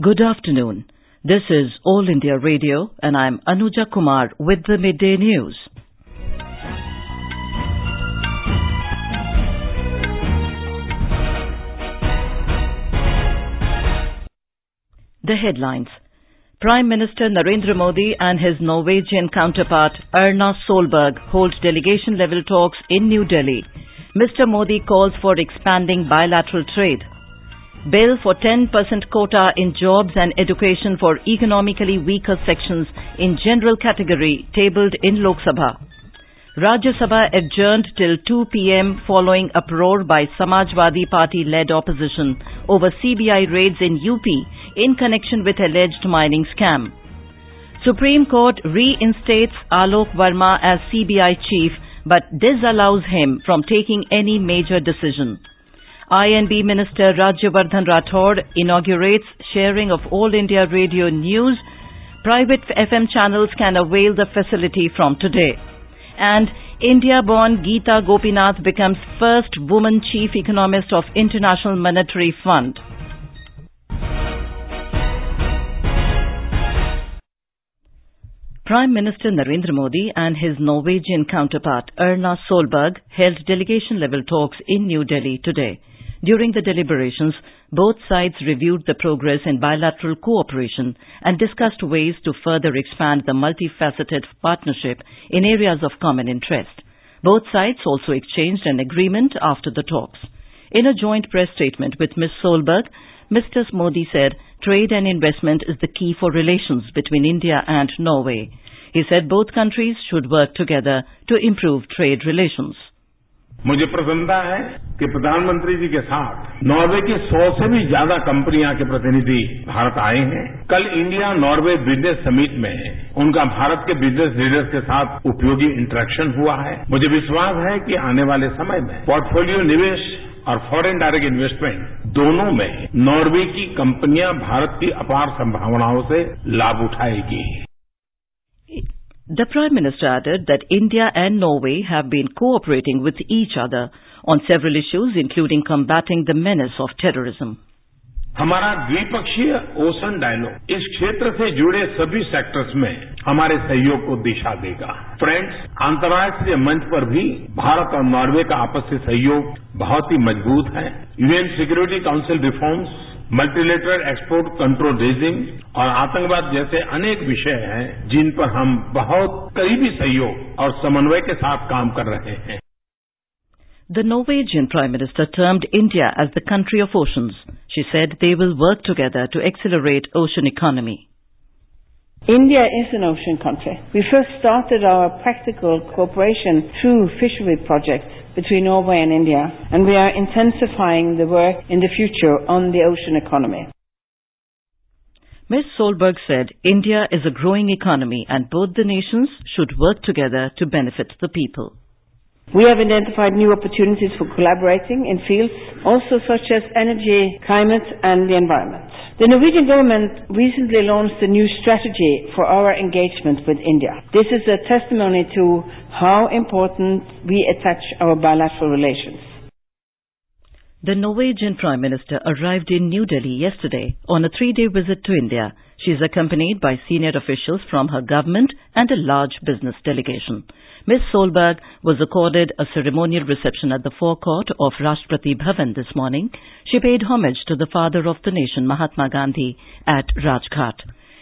Good afternoon. This is All India Radio and I'm Anuja Kumar with the Midday News. The headlines. Prime Minister Narendra Modi and his Norwegian counterpart Erna Solberg hold delegation-level talks in New Delhi. Mr. Modi calls for expanding bilateral trade. Bill for 10% quota in jobs and education for economically weaker sections in general category tabled in Lok Sabha. Rajya Sabha adjourned till 2 p.m. following uproar by Samajwadi Party-led Opposition over CBI raids in UP in connection with alleged mining scam. Supreme Court reinstates Alok Verma as CBI Chief but disallows him from taking any major decision. I&B Minister Rajyavardhan Rathore inaugurates sharing of All India Radio news. Private FM channels can avail the facility from today. And India-born Gita Gopinath becomes first woman Chief Economist of International Monetary Fund. Prime Minister Narendra Modi and his Norwegian counterpart Erna Solberg held delegation-level talks in New Delhi today. During the deliberations, both sides reviewed the progress in bilateral cooperation and discussed ways to further expand the multifaceted partnership in areas of common interest. Both sides also exchanged an agreement after the talks. In a joint press statement with Ms. Solberg, Mr. Modi said trade and investment is the key for relations between India and Norway. He said both countries should work together to improve trade relations. मुझे प्रसन्नता है कि प्रधानमंत्री जी के साथ Norway की 100 से भी ज्यादा कंपनियां के प्रतिनिधि भारत आए हैं। कल इंडिया नॉर्वे बिजनेस समिट में उनका भारत के बिजनेस लीडर्स के साथ उपयोगी इंटरेक्शन हुआ है। मुझे विश्वास है कि आने वाले समय में पोर्टफोलियो निवेश और फॉरेन डायरेक्ट इन्वेस्टमेंट दोनों में नॉर्वे की कंपनियां भारत की अपार संभावनाओं से लाभ उठाएगी। The Prime Minister added that India and Norway have been cooperating with each other on several issues, including combating the menace of terrorism. हमारा द्विपक्षीय ओशन डायलॉग इस क्षेत्र से जुड़े सभी सेक्टर्स में हमारे सहयोग को दिशा देगा। फ्रेंड्स, अंतर्राष्ट्रीय मंच पर भी भारत और नॉर्वे का आपसी सहयोग बहुत ही मजबूत है। UN security council reforms, multilateral export control regime और आतंकवाद जैसे अनेक विषय हैं जिन पर हम बहुत करीबी सहयोग और समन्वय के साथ काम कर रहे हैं। The Norwegian Prime Minister termed India as the country of oceans. She said they will work together to accelerate ocean economy. India is an ocean country. We first started our practical cooperation through fishery projects between Norway and India, and we are intensifying the work in the future on the ocean economy. Ms. Solberg said India is a growing economy and both the nations should work together to benefit the people. We have identified new opportunities for collaborating in fields also such as energy, climate and the environment. The Norwegian government recently launched a new strategy for our engagement with India. This is a testimony to how important we attach our bilateral relations. The Norwegian Prime Minister arrived in New Delhi yesterday on a 3-day visit to India. She is accompanied by senior officials from her government and a large business delegation. Ms. Solberg was accorded a ceremonial reception at the forecourt of Rashtrapati Bhavan this morning. She paid homage to the father of the nation, Mahatma Gandhi, at Rajghat.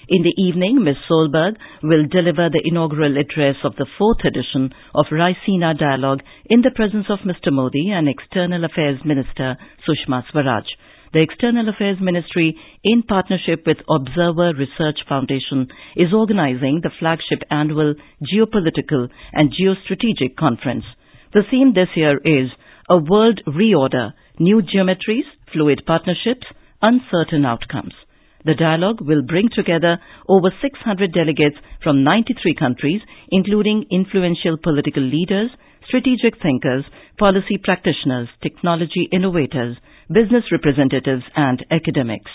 In the evening, Ms. Solberg will deliver the inaugural address of the 4th edition of Raisina Dialogue in the presence of Mr. Modi and External Affairs Minister Sushma Swaraj. The External Affairs Ministry, in partnership with Observer Research Foundation, is organizing the flagship annual Geopolitical and Geostrategic Conference. The theme this year is A World Reorder, New Geometries, Fluid Partnerships, Uncertain Outcomes. The dialogue will bring together over 600 delegates from 93 countries, including influential political leaders, strategic thinkers, policy practitioners, technology innovators, business representatives and academics.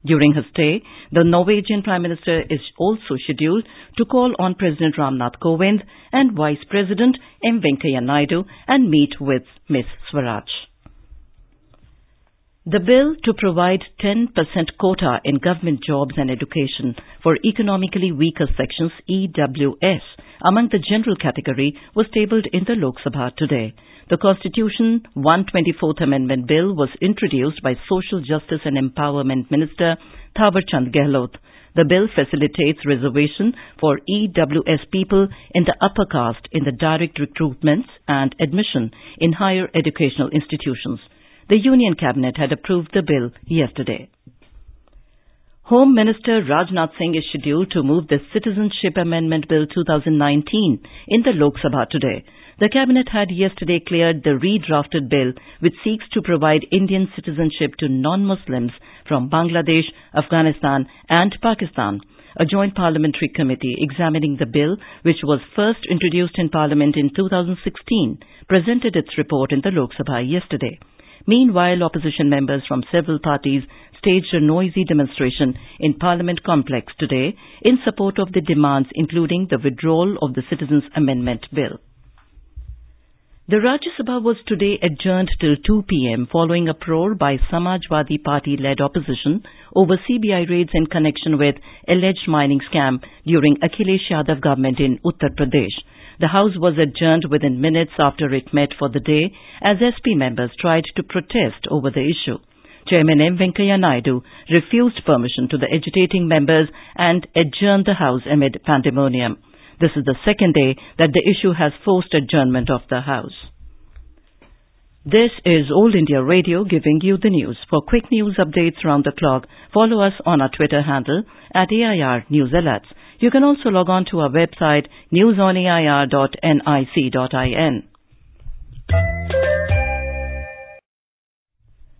During her stay, the Norwegian Prime Minister is also scheduled to call on President Ramnath Kovind and Vice President M. Venkaiah Naidu and meet with Ms. Swaraj. The bill to provide 10% quota in government jobs and education for economically weaker sections, EWS, among the general category was tabled in the Lok Sabha today. The Constitution 124th Amendment Bill was introduced by Social Justice and Empowerment Minister Thawarchand Gehlot. The bill facilitates reservation for EWS people in the upper caste in the direct recruitments and admission in higher educational institutions. The Union Cabinet had approved the bill yesterday. Home Minister Rajnath Singh is scheduled to move the Citizenship Amendment Bill 2019 in the Lok Sabha today. The Cabinet had yesterday cleared the redrafted bill which seeks to provide Indian citizenship to non-Muslims from Bangladesh, Afghanistan and Pakistan. A joint parliamentary committee examining the bill, which was first introduced in Parliament in 2016, presented its report in the Lok Sabha yesterday. Meanwhile, opposition members from several parties staged a noisy demonstration in Parliament complex today in support of the demands including the withdrawal of the Citizens' Amendment Bill. The Rajya Sabha was today adjourned till 2 p.m. following uproar by Samajwadi Party-led Opposition over CBI raids in connection with alleged mining scam during Akhilesh Yadav government in Uttar Pradesh. The House was adjourned within minutes after it met for the day as SP members tried to protest over the issue. Chairman M. Venkaiah Naidu refused permission to the agitating members and adjourned the House amid pandemonium. This is the second day that the issue has forced adjournment of the House. This is All India Radio giving you the news. For quick news updates round the clock, follow us on our Twitter handle @AIR News Alerts. You can also log on to our website newsonair.nic.in.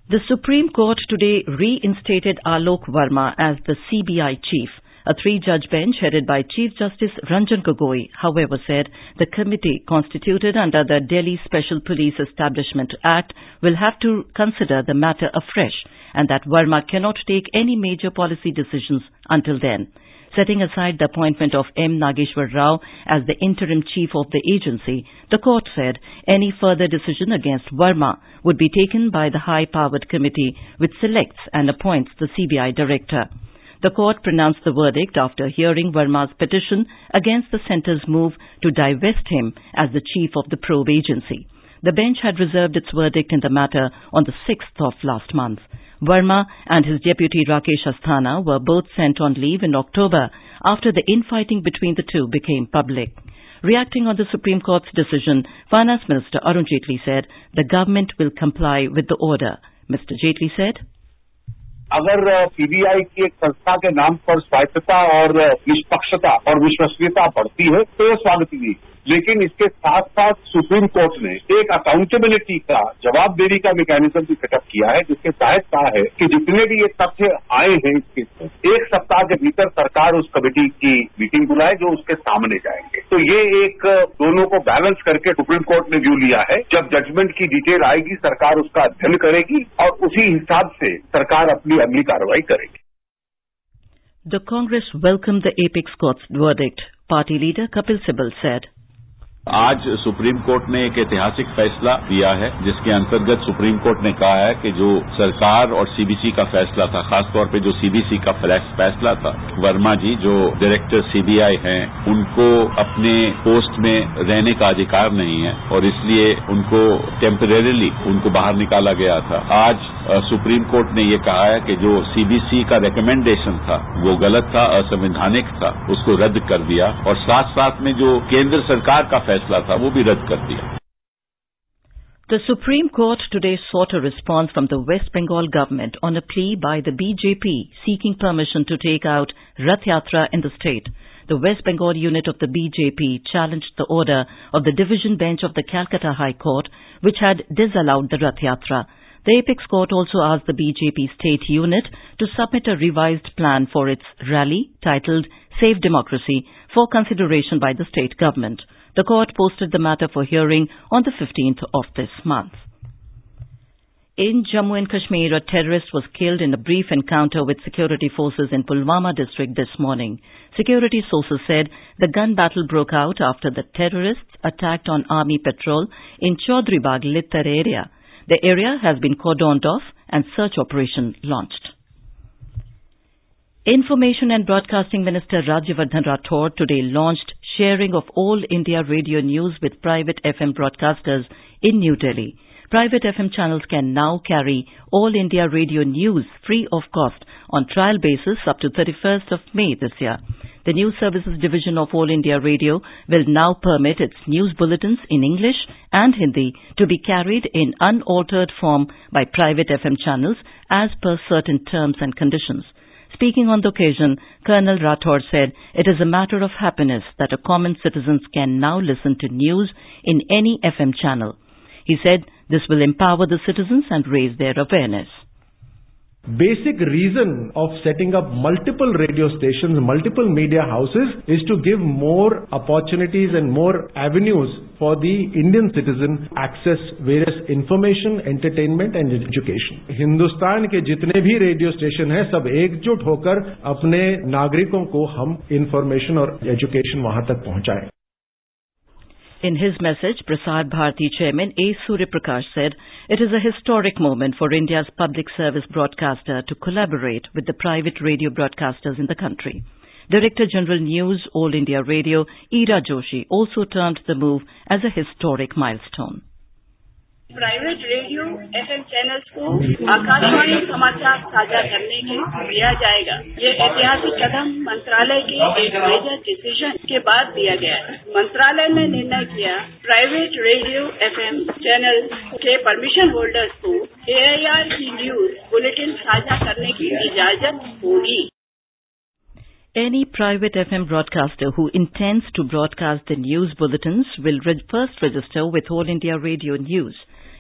The Supreme Court today reinstated Alok Verma as the CBI Chief. A three-judge bench headed by Chief Justice Ranjan Gogoi, however, said the committee constituted under the Delhi Special Police Establishment Act will have to consider the matter afresh and that Verma cannot take any major policy decisions until then. Setting aside the appointment of M. Nageshwar Rao as the interim chief of the agency, the court said any further decision against Verma would be taken by the high-powered committee which selects and appoints the CBI director. The court pronounced the verdict after hearing Verma's petition against the centre's move to divest him as the chief of the probe agency. The bench had reserved its verdict in the matter on the 6th of last month. Verma and his deputy Rakesh Asthana were both sent on leave in October after the infighting between the two became public. Reacting on the Supreme Court's decision, Finance Minister Arun Jaitley said the government will comply with the order. Mr. Jaitley said, अगर CBI की एक संस्था के नाम पर स्वायत्तता और निष्पक्षता और विश्वसनीयता बढ़ती है तो ये स्वागतनीय, लेकिन इसके साथ साथ सुप्रीम कोर्ट ने एक अकाउंटेबिलिटी का जवाबदेही का मैकेनिज्म भी सेटअप किया है जिसके तहत कहा है कि जितने भी ये तथ्य आए हैं इस केस में एक सप्ताह के भीतर सरकार उस कमेटी की मीटिंग बुलाए जो उसके सामने जाएंगे। तो ये एक दोनों को बैलेंस करके सुप्रीम कोर्ट ने व्यू लिया है। जब जजमेंट की डिटेल आएगी सरकार उसका अध्ययन करेगी और उसी हिसाब से सरकार अपनी अगली कार्रवाई करेगी। The Congress welcomed the apex court's verdict. Party leader Kapil Sibal said, आज सुप्रीम कोर्ट ने एक ऐतिहासिक फैसला दिया है जिसके अंतर्गत सुप्रीम कोर्ट ने कहा है कि जो सरकार और सीबीसी का फैसला था, खासतौर पे जो सीबीसी का फैसला था, वर्मा जी जो डायरेक्टर सीबीआई हैं उनको अपने पोस्ट में रहने का अधिकार नहीं है और इसलिए उनको टेम्परेरीली उनको बाहर निकाला गया था। आज सुप्रीम कोर्ट ने ये कहा है कि जो सीबीसी का रिकमेंडेशन था वो गलत था, असंवैधानिक था, उसको रद्द कर दिया और साथ साथ में जो केंद्र सरकार का फैसला था वो भी रद्द कर दिया। The Supreme Court today sought a response from the West Bengal government on a plea by the BJP seeking permission to take out Rath Yatra in the state. The West Bengal unit of the BJP challenged the order of the division bench of the Calcutta High Court, which had disallowed the Rath Yatra. The apex court also asked the BJP state unit to submit a revised plan for its rally titled Save Democracy for consideration by the state government. The court posted the matter for hearing on the 15th of this month. In Jammu and Kashmir, a terrorist was killed in a brief encounter with security forces in Pulwama district this morning. Security sources said the gun battle broke out after the terrorists attacked on army patrol in Chaudhry Bagh Littar area. The area has been cordoned off and search operation launched. Information and Broadcasting Minister Rajyavardhan Rathore today launched sharing of all India radio news with private FM broadcasters in New Delhi. Private FM channels can now carry all India radio news free of cost on trial basis up to 31st of May this year. The News Services Division of All India Radio will now permit its news bulletins in English and Hindi to be carried in unaltered form by private FM channels as per certain terms and conditions. Speaking on the occasion, Colonel Rathore said it is a matter of happiness that a common citizens can now listen to news in any FM channel. He said this will empower the citizens and raise their awareness. Basic reason of setting up multiple radio stations, multiple media houses is to give more opportunities and more avenues for the Indian citizen access various information, entertainment and education. Hindustan के जितने भी radio station हैं सब एकजुट होकर अपने नागरिकों को हम इंफॉर्मेशन और एजुकेशन वहां तक पहुंचाएं. In his message, Prasar Bharati Chairman A. Surya Prakash said, it is a historic moment for India's public service broadcaster to collaborate with the private radio broadcasters in the country. Director General News, All India Radio, Ira Joshi, also termed the move as a historic milestone. Private radio FM channels को आकाशवाणी समाचार साझा करने के दिया जाएगा. ये ऐतिहासिक कदम मंत्रालय के एक मेजर डिसीजन के बाद दिया गया है. मंत्रालय ने निर्णय किया प्राइवेट रेडियो एफएम चैनल्स के परमिशन होल्डर्स को एआईआर की न्यूज बुलेटिन साझा करने की इजाजत होगी. Any private FM broadcaster who intends to broadcast the news bulletins will first register with All India Radio News.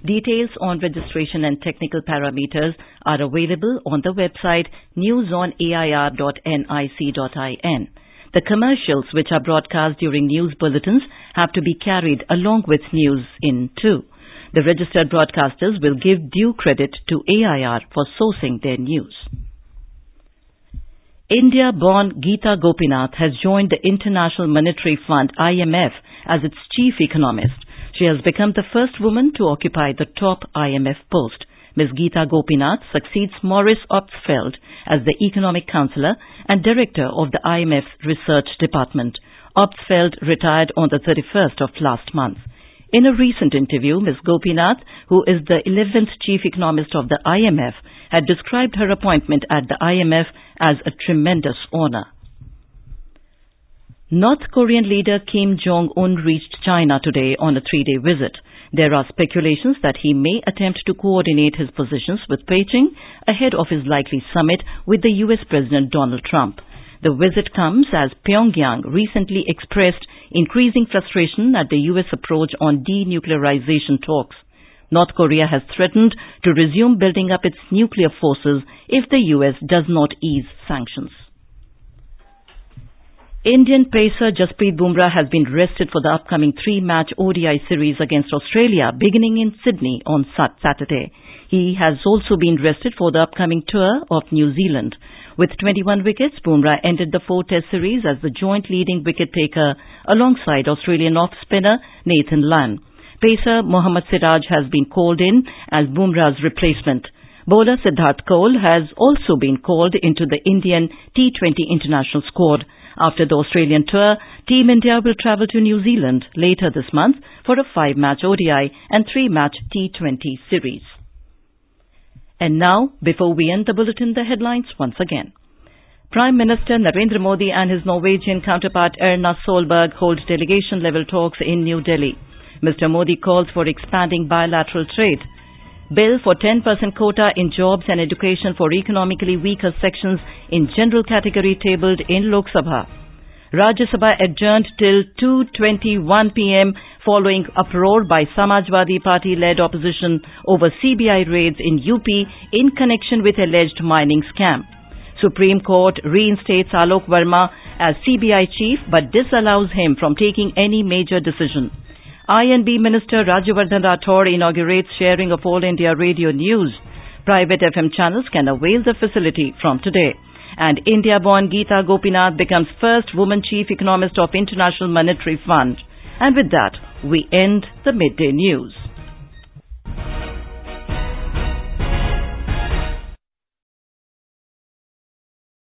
Details on registration and technical parameters are available on the website newsonair.nic.in. The commercials which are broadcast during news bulletins have to be carried along with news in too. The registered broadcasters will give due credit to AIR for sourcing their news. India-born Gita Gopinath has joined the International Monetary Fund IMF as its chief economist. She has become the first woman to occupy the top IMF post. Ms. Gita Gopinath succeeds Maurice Opsfeld as the economic counselor and director of the IMF's research department. Opsfeld retired on the 31st of last month. In a recent interview, Ms. Gopinath, who is the 11th chief economist of the IMF, had described her appointment at the IMF as a tremendous honor. North Korean leader Kim Jong-un reached China today on a 3-day visit. There are speculations that he may attempt to coordinate his positions with Beijing ahead of his likely summit with the US President Donald Trump. The visit comes as Pyongyang recently expressed increasing frustration at the US approach on denuclearization talks. North Korea has threatened to resume building up its nuclear forces if the US does not ease sanctions. Indian pacer Jasprit Bumrah has been rested for the upcoming 3-match ODI series against Australia beginning in Sydney on Saturday. He has also been rested for the upcoming tour of New Zealand. With 21 wickets, Bumrah ended the 4-test series as the joint leading wicket taker alongside Australian off-spinner Nathan Lyon. Pacer Mohammad Siraj has been called in as Bumrah's replacement. Bowler Siddharth Kaul has also been called into the Indian T20 international squad. After the Australian tour, Team India will travel to New Zealand later this month for a 5-match ODI and 3-match T20 series. And now, before we end the bulletin, the headlines once again. Prime Minister Narendra Modi and his Norwegian counterpart Erna Solberg hold delegation-level talks in New Delhi. Mr. Modi calls for expanding bilateral trade. Bill for 10% quota in jobs and education for economically weaker sections in general category tabled in Lok Sabha. Rajya Sabha adjourned till 2:21 p.m. following uproar by Samajwadi Party-led Opposition over CBI raids in UP in connection with alleged mining scam. Supreme Court reinstates Alok Verma as CBI Chief but disallows him from taking any major decision. I&B Minister Rajyavardhan Rathore inaugurates sharing of All India Radio News. Private FM channels can avail the facility from today. And India-born Gita Gopinath becomes first woman Chief Economist of International Monetary Fund. And with that, we end the Midday News.